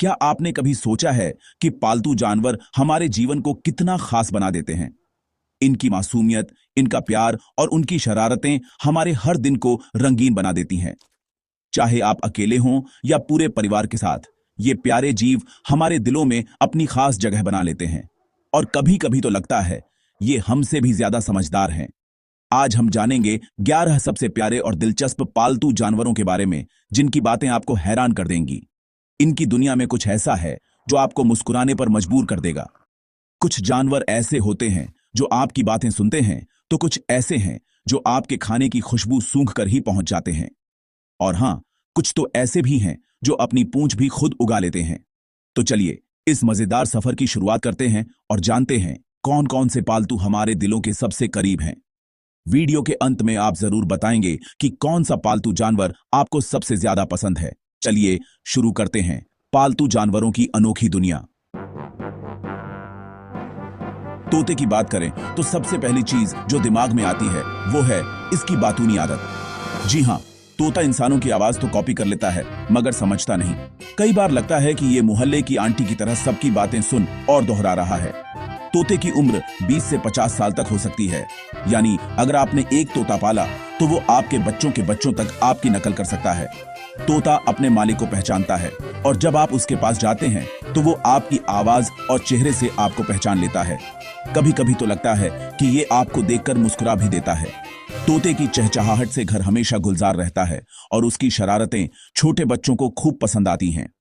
क्या आपने कभी सोचा है कि पालतू जानवर हमारे जीवन को कितना खास बना देते हैं? इनकी मासूमियत, इनका प्यार और उनकी शरारतें हमारे हर दिन को रंगीन बना देती हैं। चाहे आप अकेले हों या पूरे परिवार के साथ, ये प्यारे जीव हमारे दिलों में अपनी खास जगह बना लेते हैं। और कभी-कभी तो लगता है ये हमसे भी ज्यादा समझदार हैं। आज हम जानेंगे 11 सबसे प्यारे और दिलचस्प पालतू जानवरों के बारे में, जिनकी बातें आपको हैरान कर देंगी। इनकी दुनिया में कुछ ऐसा है जो आपको मुस्कुराने पर मजबूर कर देगा। कुछ जानवर ऐसे होते हैं जो आपकी बातें सुनते हैं, तो कुछ ऐसे हैं जो आपके खाने की खुशबू सूंघ कर ही पहुंच जाते हैं। और हां, कुछ तो ऐसे भी हैं जो अपनी पूंछ भी खुद उगा लेते हैं। तो चलिए इस मजेदार सफर की शुरुआत करते हैं और जानते हैं कौन कौन से पालतू हमारे दिलों के सबसे करीब हैं। वीडियो के अंत में आप जरूर बताएंगे कि कौन सा पालतू जानवर आपको सबसे ज्यादा पसंद है। चलिए शुरू करते हैं पालतू जानवरों की अनोखी दुनिया। तोते की बात करें तो सबसे पहली चीज जो दिमाग में आती है वो है इसकी बातूनी आदत। जी हां, तोता इंसानों की आवाज तो कॉपी कर लेता है मगर समझता नहीं। कई बार लगता है कि ये मोहल्ले की आंटी की तरह सबकी बातें सुन और दोहरा रहा है। तोते की उम्र 20 से 50 साल तक हो सकती है। यानी अगर आपने एक तोता पाला तो वो आपके बच्चों के बच्चों तक आपकी नकल कर सकता है। तोता अपने मालिक को पहचानता है और जब आप उसके पास जाते हैं तो वो आपकी आवाज और चेहरे से आपको पहचान लेता है। कभी कभी तो लगता है कि ये आपको देखकर मुस्कुरा भी देता है। तोते की चहचहाहट से घर हमेशा गुलजार रहता है और उसकी शरारतें छोटे बच्चों को खूब पसंद आती हैं।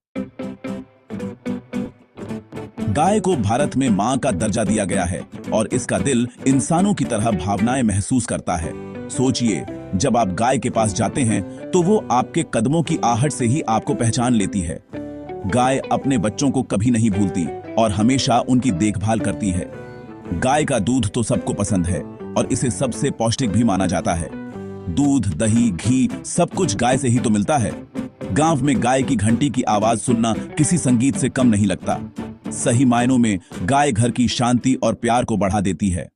गाय को भारत में मां का दर्जा दिया गया है और इसका दिल इंसानों की तरह भावनाएं महसूस करता है। सोचिए, जब आप गाय के पास जाते हैं तो वो आपके कदमों की आहट से ही आपको पहचान लेती है। गाय अपने बच्चों को कभी नहीं भूलती और हमेशा उनकी देखभाल करती है। गाय का दूध तो सबको पसंद है और इसे सबसे पौष्टिक भी माना जाता है। दूध, दही, घी सब कुछ गाय से ही तो मिलता है। गांव में गाय की घंटी की आवाज सुनना किसी संगीत से कम नहीं लगता। सही मायनों में गाय घर की शांति और प्यार को बढ़ा देती है।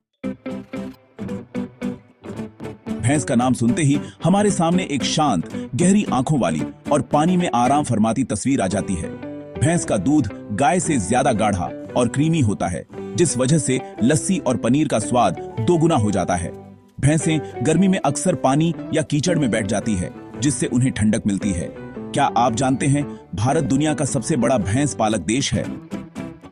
भैंस का नाम सुनते ही हमारे सामने एक शांत, गहरी आंखों वाली और पानी में आराम फरमाती तस्वीर आ जाती है। भैंस का दूध गाय से ज्यादा गाढ़ा और क्रीमी होता है, जिस वजह से लस्सी और पनीर का स्वाद दोगुना हो जाता है। भैंसें गर्मी में अक्सर पानी या कीचड़ में बैठ जाती है, जिससे उन्हें ठंडक मिलती है। क्या आप जानते हैं, भारत दुनिया का सबसे बड़ा भैंस पालक देश है।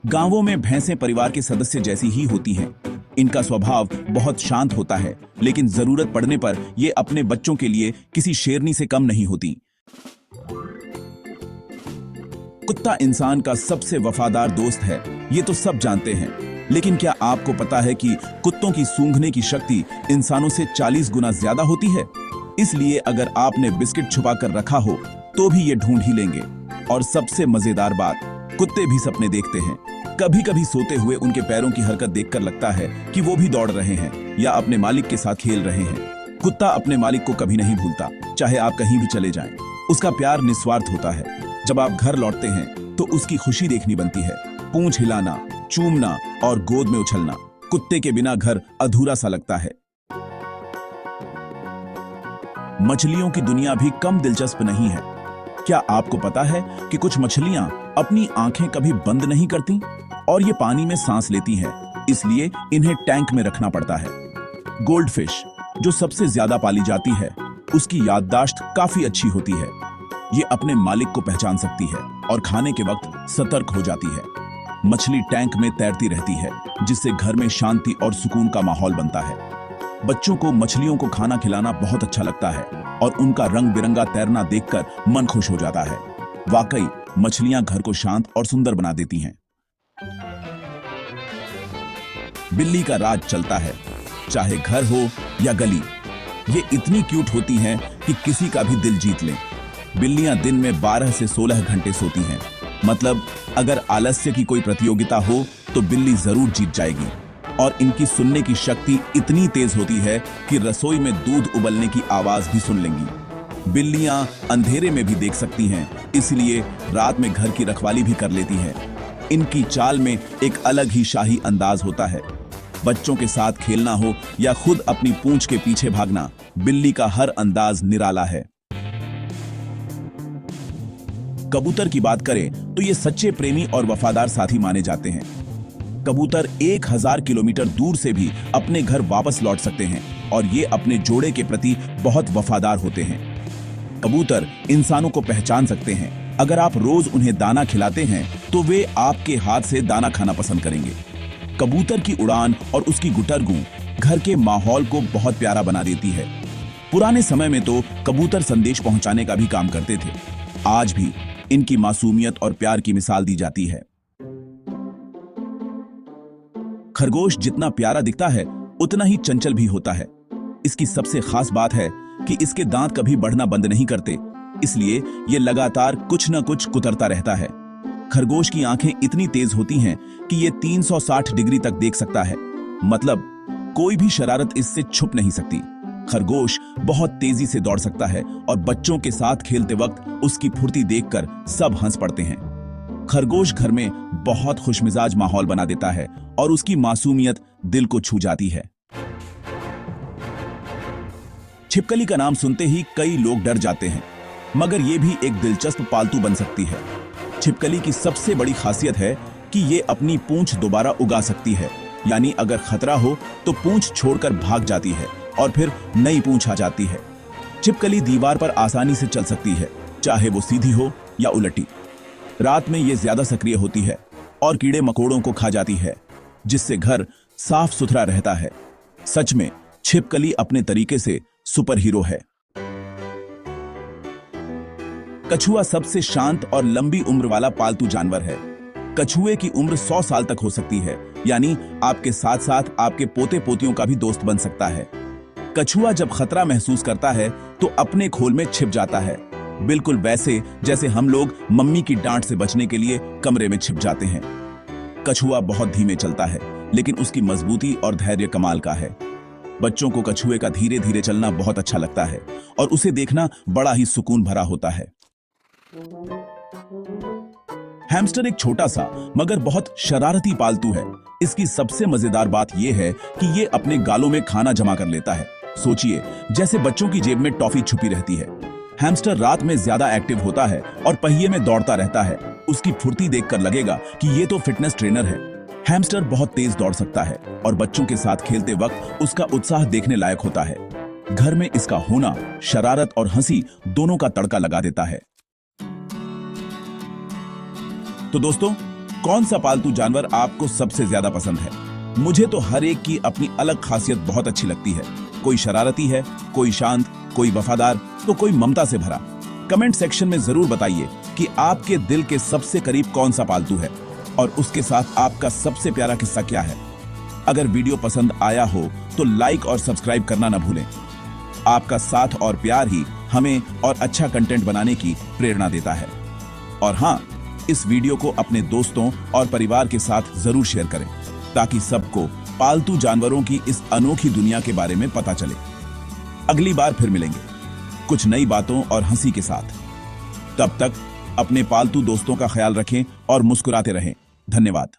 गांवों में भैंसें परिवार के सदस्य जैसी ही होती हैं। इनका स्वभाव बहुत शांत होता है, लेकिन जरूरत पड़ने पर ये अपने बच्चों के लिए किसी शेरनी से कम नहीं होती। कुत्ता इंसान का सबसे वफादार दोस्त है, ये तो सब जानते हैं। लेकिन क्या आपको पता है कि कुत्तों की सूंघने की शक्ति इंसानों से 40 गुना ज्यादा होती है। इसलिए अगर आपने बिस्किट छुपा कर रखा हो तो भी ये ढूंढ ही लेंगे। और सबसे मजेदार बात, कुत्ते भी सपने देखते हैं। कभी कभी सोते हुए उनके पैरों की हरकत देखकर लगता है कि वो भी दौड़ रहे हैं या अपने मालिक के साथ खेल रहे हैं। कुत्ता अपने मालिक को कभी नहीं भूलता, चाहे आप कहीं भी चले जाएं। उसका प्यार निस्वार्थ होता है। जब आप घर लौटते हैं तो उसकी खुशी देखनी बनती है। पूंछ हिलाना, चूमना और गोद में उछलना। कुत्ते के बिना घर अधूरा सा लगता है। मछलियों की दुनिया भी कम दिलचस्प नहीं है। क्या आपको पता है कि कुछ मछलियां अपनी आंखें कभी बंद नहीं करती और ये पानी में सांस लेती हैं, इसलिए इन्हें टैंक में रखना पड़ता है। गोल्डफिश, जो सबसे ज्यादा पाली जाती है, उसकी याददाश्त काफी अच्छी होती है। ये अपने मालिक को पहचान सकती है और खाने के वक्त सतर्क हो जाती है। मछली टैंक में तैरती रहती है, जिससे घर में शांति और सुकून का माहौल बनता है। बच्चों को मछलियों को खाना खिलाना बहुत अच्छा लगता है और उनका रंग बिरंगा तैरना देखकर मन खुश हो जाता है। वाकई मछलियां घर को शांत और सुंदर बना देती हैं। बिल्ली का राज चलता है, चाहे घर हो या गली। ये इतनी क्यूट होती हैं कि किसी का भी दिल जीत लें। बिल्लियां दिन में 12 से 16 घंटे सोती हैं। मतलब अगर आलस्य की कोई प्रतियोगिता हो तो बिल्ली जरूर जीत जाएगी। और इनकी सुनने की शक्ति इतनी तेज होती है कि रसोई में दूध उबलने की आवाज भी सुन लेंगी। बिल्लियां अंधेरे में भी देख सकती हैं, इसलिए रात में घर की रखवाली भी कर लेती हैं। इनकी चाल में एक अलग ही शाही अंदाज होता है। बच्चों के साथ खेलना हो या खुद अपनी पूंछ के पीछे भागना, बिल्ली का हर अंदाज निराला है। कबूतर की बात करें तो ये सच्चे प्रेमी और वफादार साथी माने जाते हैं। कबूतर 1000 किलोमीटर दूर से भी अपने घर वापस लौट सकते हैं और ये अपने जोड़े के प्रति बहुत वफादार होते हैं। कबूतर इंसानों को पहचान सकते हैं। अगर आप रोज उन्हें दाना खिलाते हैं तो वे आपके हाथ से दाना खाना पसंद करेंगे। कबूतर की उड़ान और उसकी गुटरगू घर के माहौल को बहुत प्यारा बना देती है। पुराने समय में तो कबूतर संदेश पहुंचाने का भी काम करते थे। आज भी इनकी मासूमियत और प्यार की मिसाल दी जाती है। खरगोश जितना प्यारा दिखता है उतना ही चंचल भी होता है। इसकी सबसे खास बात है कि इसके दांत कभी बढ़ना बंद नहीं करते, इसलिए ये लगातार कुछ न कुछ कुतरता रहता है। खरगोश की आंखें इतनी तेज होती हैं कि ये 360 डिग्री तक देख सकता है, मतलब कोई भी शरारत इससे छुप नहीं सकती। खरगोश बहुत तेजी से दौड़ सकता है और बच्चों के साथ खेलते वक्त उसकी फुर्ती देखकर सब हंस पड़ते हैं। खरगोश घर में बहुत खुशमिजाज माहौल बना देता है और उसकी मासूमियत दिल को छू जाती है। छिपकली का नाम सुनते ही कई लोग डर जाते हैं, मगर यह भी एक दिलचस्प पालतू बन सकती है। छिपकली की सबसे बड़ी खासियत है कि ये अपनी पूंछ दोबारा उगा सकती है, यानी अगर खतरा हो तो पूंछ छोड़कर भाग जाती है और फिर नई पूंछ आ जाती है। छिपकली दीवार पर आसानी से चल सकती है, चाहे वो सीधी हो या उलटी। रात में ये ज्यादा सक्रिय होती है और कीड़े मकोड़ों को खा जाती है, जिससे घर साफ सुथरा रहता है। सच में छिपकली अपने तरीके से सुपर हीरो है। कछुआ सबसे शांत और लंबी उम्र वाला पालतू जानवर है। कछुए की उम्र 100 साल तक हो सकती है, यानी आपके साथ साथ आपके पोते पोतियों का भी दोस्त बन सकता है। कछुआ जब खतरा महसूस करता है तो अपने खोल में छिप जाता है, बिल्कुल वैसे जैसे हम लोग मम्मी की डांट से बचने के लिए कमरे में छिप जाते हैं। कछुआ बहुत धीमे चलता है, लेकिन उसकी मजबूती और धैर्य कमाल का है। बच्चों को कछुए का धीरे धीरे चलना बहुत अच्छा लगता है और उसे देखना बड़ा ही सुकून भरा होता है। हैमस्टर एक छोटा सा मगर बहुत शरारती पालतू है। इसकी सबसे मजेदार बात यह है कि ये अपने गालों में खाना जमा कर लेता है। सोचिए, जैसे बच्चों की जेब में टॉफी छुपी रहती है। हैमस्टर रात में ज्यादा एक्टिव होता है और पहिए में दौड़ता रहता है। उसकी फुर्ती देखकर लगेगा कि ये तो फिटनेस ट्रेनर है। हैमस्टर बहुत तेज दौड़ सकता है और बच्चों के साथ खेलते वक्त उसका उत्साह देखने लायक होता है। घर में इसका होना शरारत और हंसी दोनों का तड़का लगा देता है। तो दोस्तों, कौन सा पालतू जानवर आपको सबसे ज्यादा पसंद है? मुझे तो हर एक की अपनी अलग खासियत बहुत अच्छी लगती है। कोई शरारती है, कोई शांत, कोई वफादार, तो कोई ममता से भरा। कमेंट सेक्शन में जरूर बताइए कि आपके दिल के सबसे करीब कौन सा पालतू है और उसके साथ आपका सबसे प्यारा किस्सा क्या है। अगर वीडियो पसंद आया हो तो लाइक और सब्सक्राइब करना ना भूलें। आपका साथ और प्यार ही हमें और अच्छा कंटेंट बनाने की प्रेरणा देता है। और हाँ, इस वीडियो को अपने दोस्तों और परिवार के साथ जरूर शेयर करें, ताकि सबको पालतू जानवरों की इस अनोखी दुनिया के बारे में पता चले। अगली बार फिर मिलेंगे कुछ नई बातों और हंसी के साथ। तब तक अपने पालतू दोस्तों का ख्याल रखें और मुस्कुराते रहें। धन्यवाद।